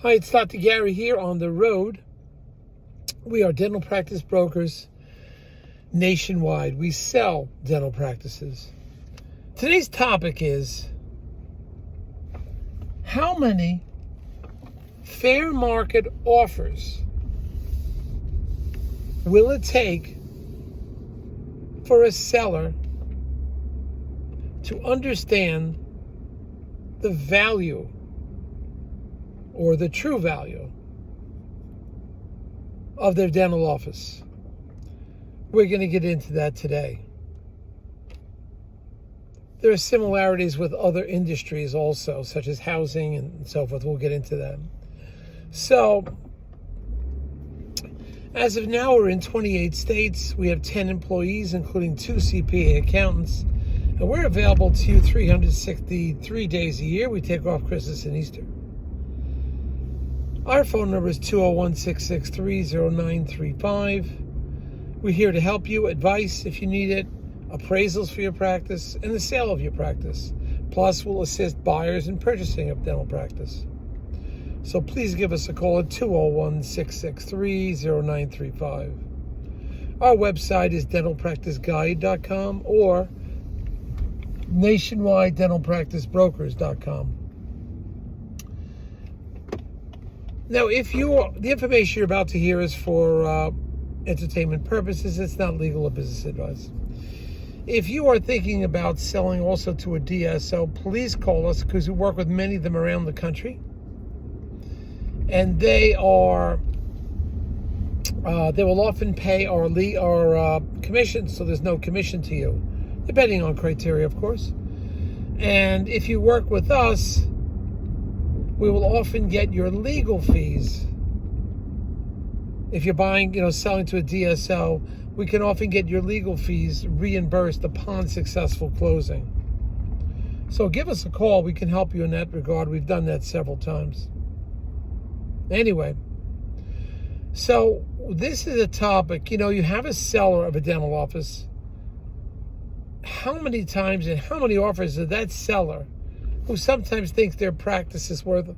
Hi, it's Dr. Gary here on the road. We are dental practice brokers nationwide. We sell dental practices. Today's topic is how many fair market offers will it take for a seller to understand the value or the true value of their dental office. We're going to get into that today. There are similarities with other industries also, such as housing and so forth. We'll get into that. So, as of now, we're in 28 states. We have 10 employees, including 2 CPA accountants. And we're available to you 363 days a year. We take off Christmas and Easter. Our phone number is 201-663-0935. We're here to help you, advice if you need it, appraisals for your practice, and the sale of your practice. Plus, we'll assist buyers in purchasing of dental practice. So please give us a call at 201-663-0935. Our website is dentalpracticeguide.com or nationwidedentalpracticebrokers.com. Now, the information you're about to hear is for entertainment purposes. It's not legal or business advice. If you are thinking about selling also to a DSO, please call us because we work with many of them around the country. And they will often pay our commission, so there's no commission to you, depending on criteria, of course. And if you work with us, we will often get your legal fees. If you're selling to a DSO, we can often get your legal fees reimbursed upon successful closing. So give us a call. We can help you in that regard. We've done that several times. Anyway, so this is a topic. You have a seller of a dental office. How many times and how many offers does that seller, who sometimes thinks their practice is worth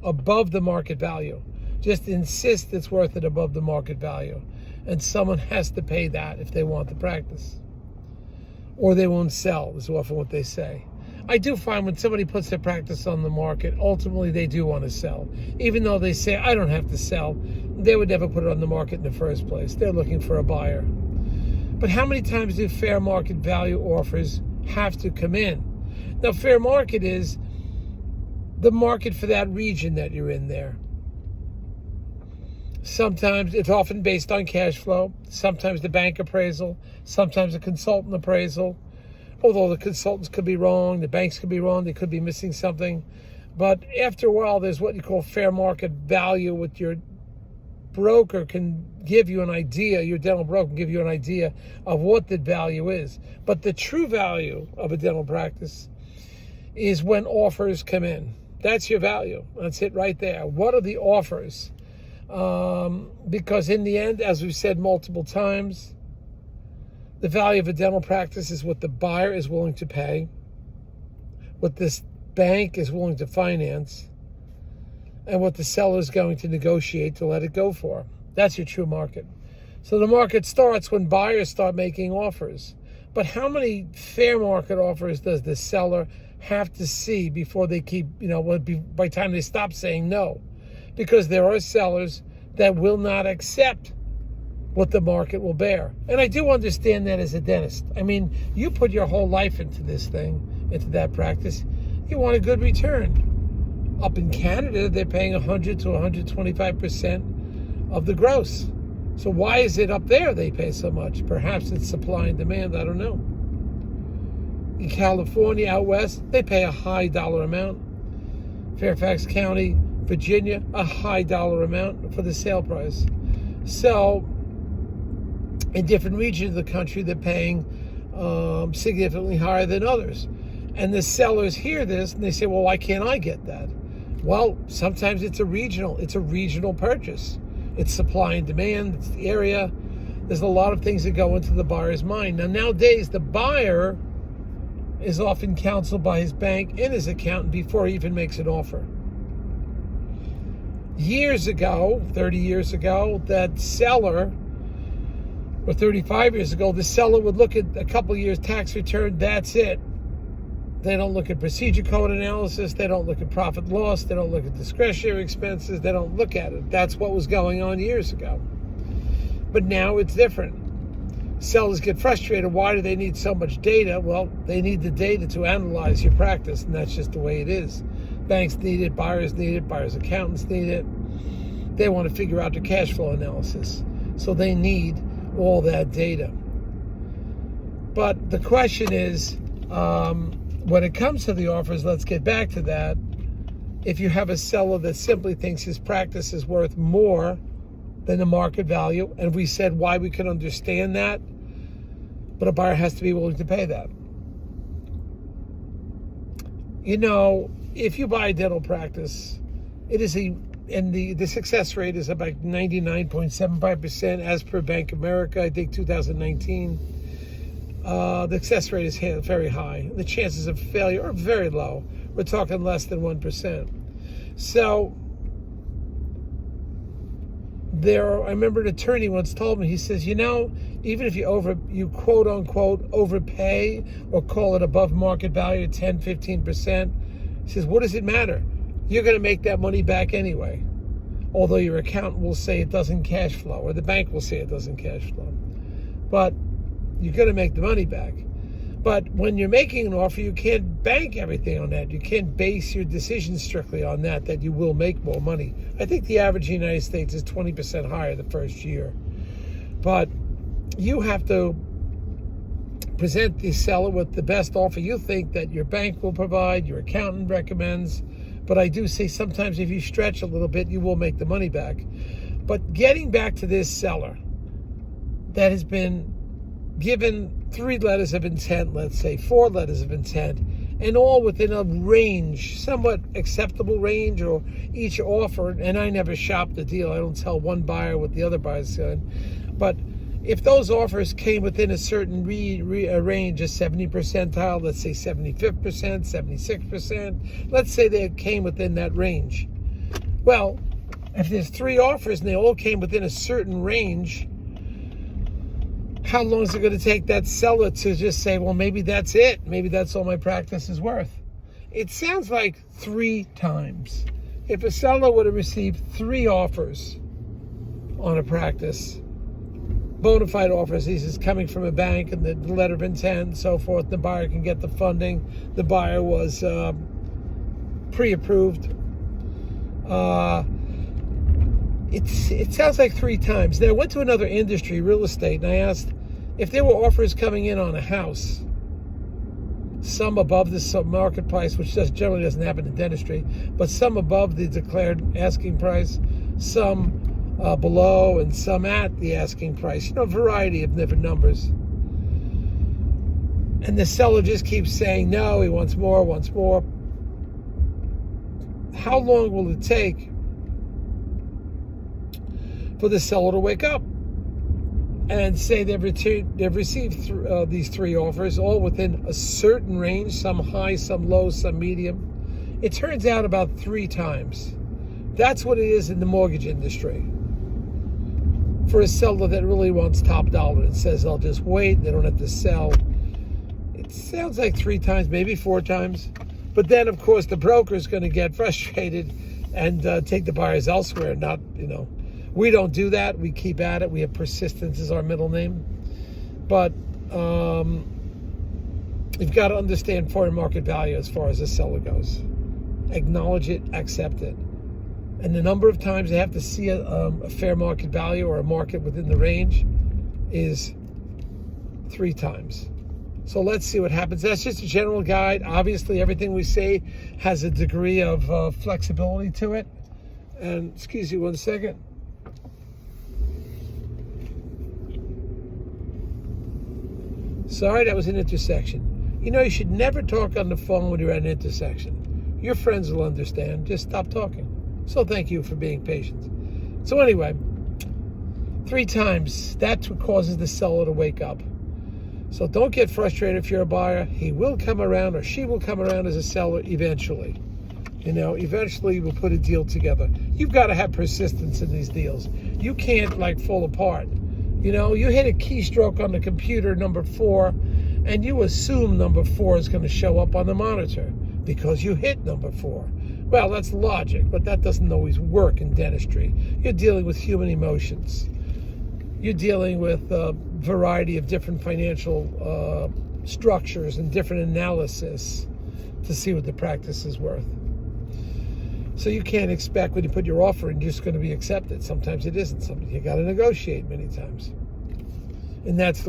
above the market value, just insist it's worth it above the market value, and someone has to pay that if they want the practice, or they won't sell, is often what they say. I do find when somebody puts their practice on the market, ultimately they do want to sell. Even though they say, I don't have to sell, they would never put it on the market in the first place. They're looking for a buyer. But how many times do fair market value offers have to come in? Now, fair market is the market for that region that you're in there. Sometimes it's often based on cash flow, sometimes the bank appraisal, sometimes a consultant appraisal. Although the consultants could be wrong, the banks could be wrong, they could be missing something. But after a while, there's what you call fair market value, with your broker can give you an idea, your dental broker can give you an idea of what the value is. But the true value of a dental practice is when offers come in. That's your value. That's it right there. What are the offers? Because in the end, as we've said multiple times, the value of a dental practice is what the buyer is willing to pay, what this bank is willing to finance, and what the seller is going to negotiate to let it go for. That's your true market. So the market starts when buyers start making offers. But how many fair market offers does the seller have to see before they keep, by the time they stop saying no? Because there are sellers that will not accept what the market will bear. And I do understand that as a dentist. I mean, you put your whole life into this thing, into that practice. You want a good return. Up in Canada, they're paying 100 to 125% of the gross. So why is it up there they pay so much? Perhaps it's supply and demand, I don't know. In California, out west, they pay a high dollar amount. Fairfax County, Virginia, a high dollar amount for the sale price. So in different regions of the country, they're paying significantly higher than others. And the sellers hear this and they say, well, why can't I get that? Well, sometimes it's a regional purchase. It's supply and demand, it's the area. There's a lot of things that go into the buyer's mind. Now, nowadays, the buyer is often counseled by his bank and his accountant before he even makes an offer. Years ago, 30 years ago, that seller, or 35 years ago, the seller would look at a couple years tax return, that's it. They don't look at procedure code analysis, they don't look at profit loss, they don't look at discretionary expenses, they don't look at it. That's what was going on years ago. But now it's different. Sellers get frustrated. Why do they need so much data? Well, they need the data to analyze your practice, and that's just the way it is. Banks need it, buyers need it, buyers' accountants need it. They want to figure out their cash flow analysis. So they need all that data. But the question is, when it comes to the offers, let's get back to that. If you have a seller that simply thinks his practice is worth more than the market value, and we said why we can understand that, but a buyer has to be willing to pay that. You know, if you buy a dental practice, it is the success rate is about 99.75% as per Bank of America, I think 2019. The success rate is very high. The chances of failure are very low. We're talking less than 1%. So I remember an attorney once told me, he says, you know, even if you quote unquote overpay or call it above market value 10, 15%, he says, what does it matter? You're going to make that money back anyway. Although your accountant will say it doesn't cash flow, or the bank will say it doesn't cash flow. But you're going to make the money back. But when you're making an offer, you can't bank everything on that. You can't base your decision strictly on that you will make more money. I think the average in the United States is 20% higher the first year. But you have to present the seller with the best offer you think that your bank will provide, your accountant recommends. But I do say sometimes if you stretch a little bit, you will make the money back. But getting back to this seller that has been given 3 letters of intent, let's say 4 letters of intent, and all within a range, somewhat acceptable range, or each offer, and I never shop the deal. I don't tell one buyer what the other buyer's saying. But if those offers came within a certain range, a 70 percentile, let's say 75th percent, 76%, let's say they came within that range. Well, if there's 3 offers and they all came within a certain range, how long is it going to take that seller to just say, well, maybe that's it. Maybe that's all my practice is worth? It sounds like 3 times. If a seller would have received 3 offers on a practice, bona fide offers, this is coming from a bank and the letter of intent and so forth, the buyer can get the funding, the buyer was pre-approved. It sounds like 3 times. Now, I went to another industry, real estate, and I asked if there were offers coming in on a house, some above the market price, which generally doesn't happen in dentistry, but some above the declared asking price, some below, and some at the asking price. You know, a variety of different numbers. And the seller just keeps saying no, he wants more, wants more. How long will it take for the seller to wake up and say they've received these 3 offers, all within a certain range, some high, some low, some medium? It turns out about 3 times. That's what it is in the mortgage industry. For a seller that really wants top dollar and says, I'll just wait, they don't have to sell. It sounds like 3 times, maybe 4 times. But then, of course, the broker is going to get frustrated and take the buyers elsewhere. Not, we don't do that. We keep at it. We have persistence as our middle name. But you've got to understand foreign market value as far as the seller goes. Acknowledge it, accept it. And the number of times they have to see a fair market value or a market within the range is 3 times. So let's see what happens. That's just a general guide. Obviously, everything we say has a degree of flexibility to it. And excuse me 1 second. Sorry, that was an intersection. You should never talk on the phone when you're at an intersection. Your friends will understand. Just stop talking. So thank you for being patient. So anyway, 3 times. That's what causes the seller to wake up. So don't get frustrated if you're a buyer. He will come around, or she will come around as a seller eventually. Eventually we'll put a deal together. You've got to have persistence in these deals. You can't fall apart. You hit a keystroke on the computer, number 4, and you assume number 4 is going to show up on the monitor because you hit number 4. Well, that's logic, but that doesn't always work in dentistry. You're dealing with human emotions. You're dealing with a variety of different financial structures and different analysis to see what the practice is worth. So you can't expect when you put your offer in, you're just going to be accepted. Sometimes it isn't. Something you got to negotiate many times. And that's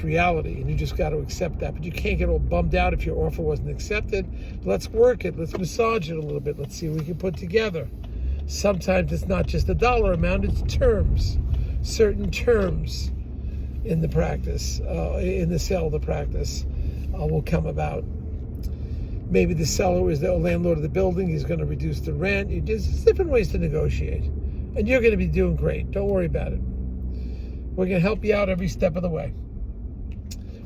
reality, and you just got to accept that. But you can't get all bummed out if your offer wasn't accepted. Let's work it. Let's massage it a little bit. Let's see what we can put together. Sometimes it's not just the dollar amount, it's terms. Certain terms in the practice, in the sale of the practice, will come about. Maybe the seller is the landlord of the building. He's going to reduce the rent. There's different ways to negotiate. And you're going to be doing great. Don't worry about it. We're going to help you out every step of the way.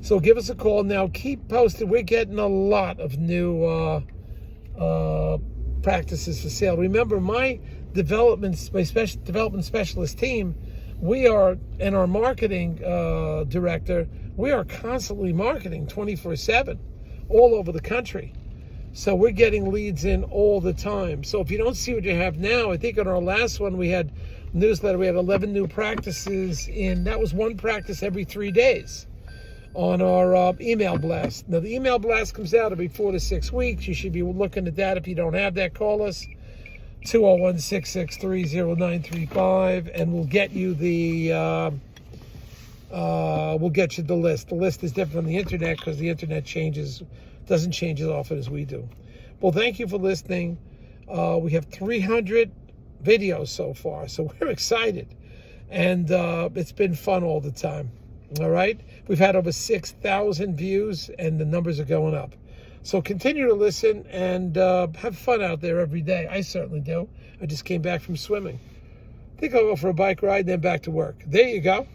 So give us a call now. Keep posted. We're getting a lot of new practices for sale. Remember, my development specialist team, and our marketing director, we are constantly marketing 24/7 all over the country. So we're getting leads in all the time. So if you don't see what you have now, I think on our last one we had newsletter, we had 11 new practices in. That was one practice every 3 days on our email blast. Now the email blast comes out every 4 to 6 weeks. You should be looking at that. If you don't have that, call us 201-663-0935, and we'll get you the list. The list is different on the internet because the internet doesn't change as often as we do. Well, thank you for listening. We have 300 videos so far, so we're excited, and it's been fun all the time. All right, we've had over 6,000 views, and the numbers are going up. So continue to listen and have fun out there every day. I certainly do. I just came back from swimming. I think I'll go for a bike ride and then back to work. There you go.